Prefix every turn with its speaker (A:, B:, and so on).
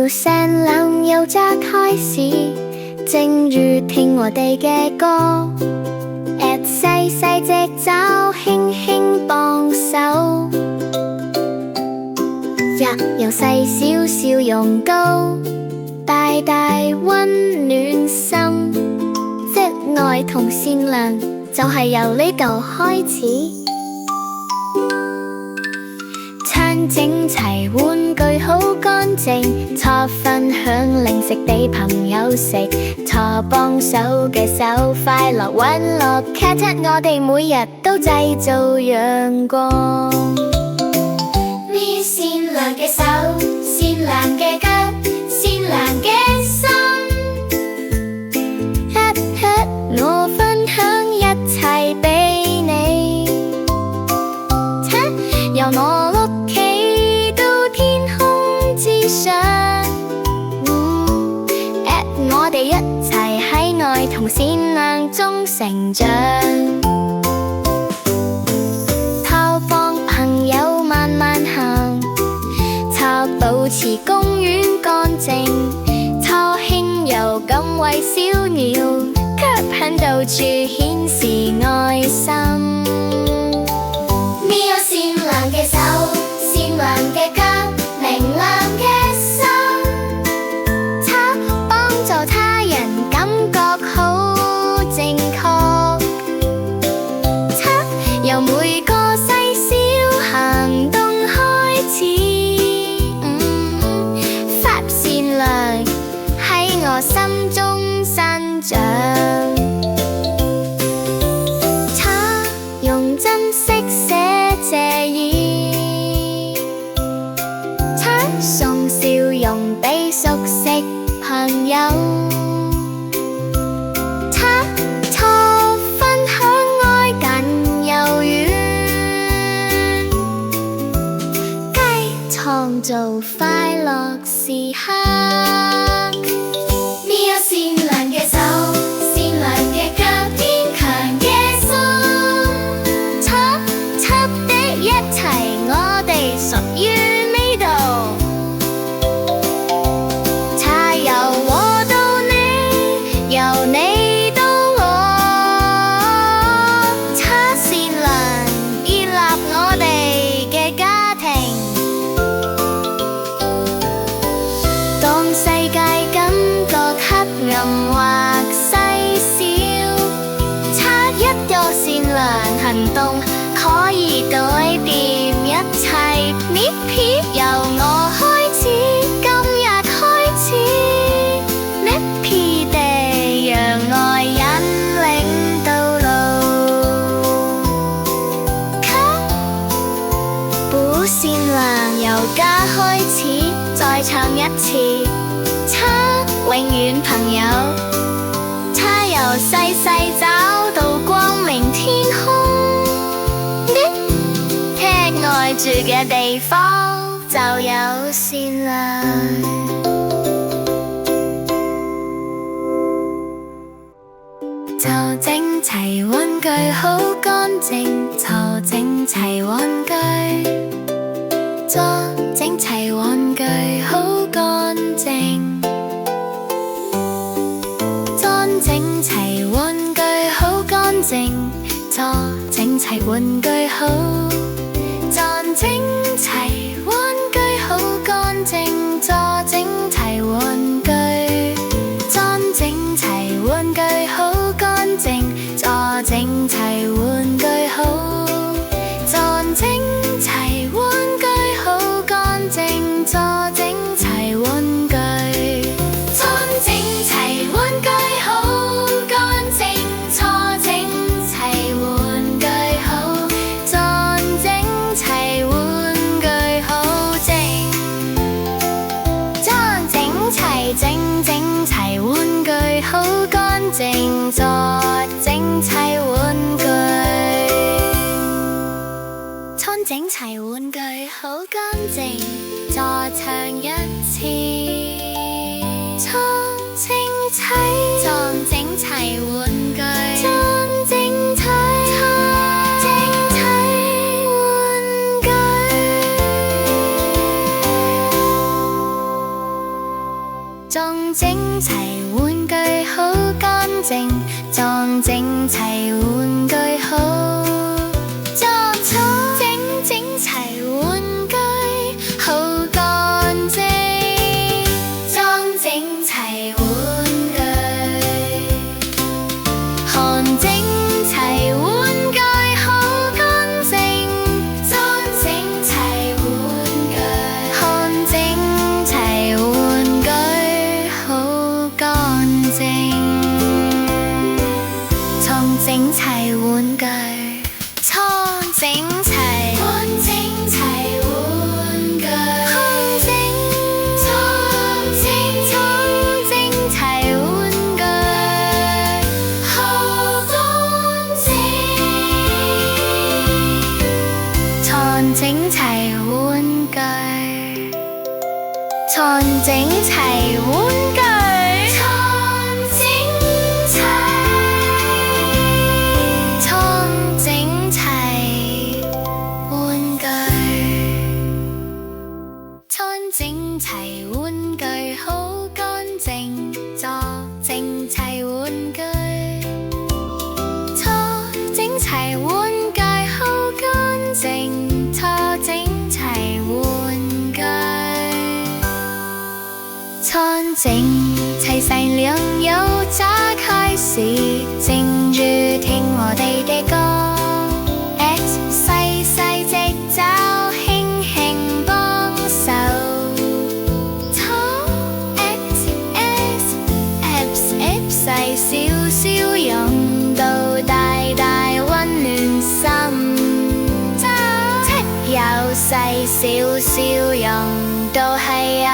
A: 要聲冷又炸開始，正如聽我哋嘅歌。細細隻爪輕輕幫手，由細小笑容到大大溫暖心，即愛同善良就係由呢度開始。餐整齊玩具好乾淨，錯分享零食俾朋友食，錯幫手嘅手快樂揾樂。Cat 我哋每日都製造陽光。呢善良嘅手，善良嘅腳，善良嘅心。我分享一切俾你，由我屋企到天空之上。我哋一齊喺愛同善良中成長。偷幫朋友慢慢行，抄保持公園乾淨，抄輕柔咁為小鳥，卻喺到處顯示愛心。有善良嘅手，善良嘅腳，明亮嘅心，幫助他人感覺好正確。由每個細小行動開始，發善良喺我心中生長。用真色寫謝意，送笑容俾熟悉朋友，錯分享愛近又遠，皆創造快樂時刻。有善良嘅手，善良嘅腳，堅強嘅心，輯的一切我哋屬於呢度。由我到你，由你到我，善良建立我哋嘅家庭。當世界感覺黑暗或細小，一個善良行動可以改變一切。由我開始，今日開始，Nippy Day 讓愛引領道路。不善良由家開始，再唱一次。永遠朋友，由細細找到光明天空。愛住嘅地方就有善良。湊整齊玩具好乾淨，湊整齊玩具，裝整齊玩具好乾淨，裝整齊玩具好乾淨，裝整齊玩具好。裝整齊玩具好乾淨，裝整齊玩具，裝整齊玩具好乾淨，裝整齊玩具好，裝整齊玩具好乾淨，裝整齊玩具，裝整齊玩具好乾淨，裝整齊玩具好，裝整齊玩具好靜，裝整齊整齊玩具好乾淨，裝整齊玩具，裝整齊玩具好乾淨，再唱一次。裝整齊，裝整齊玩具，裝整齊，裝整齊玩具。整齊，換整齊玩具，空整，蒼整齊玩具，好乾淨，蒼整齊玩具，蒼整齊玩具。整齊玩具好乾淨，坐整齊玩具，坐整齊玩具好乾淨，坐整齊玩具，坐整齊善良又炸開始，靜住聽我哋嘅歌。細細隻爪輕輕幫手。細少少用到大大溫暖心，有細少少用到係有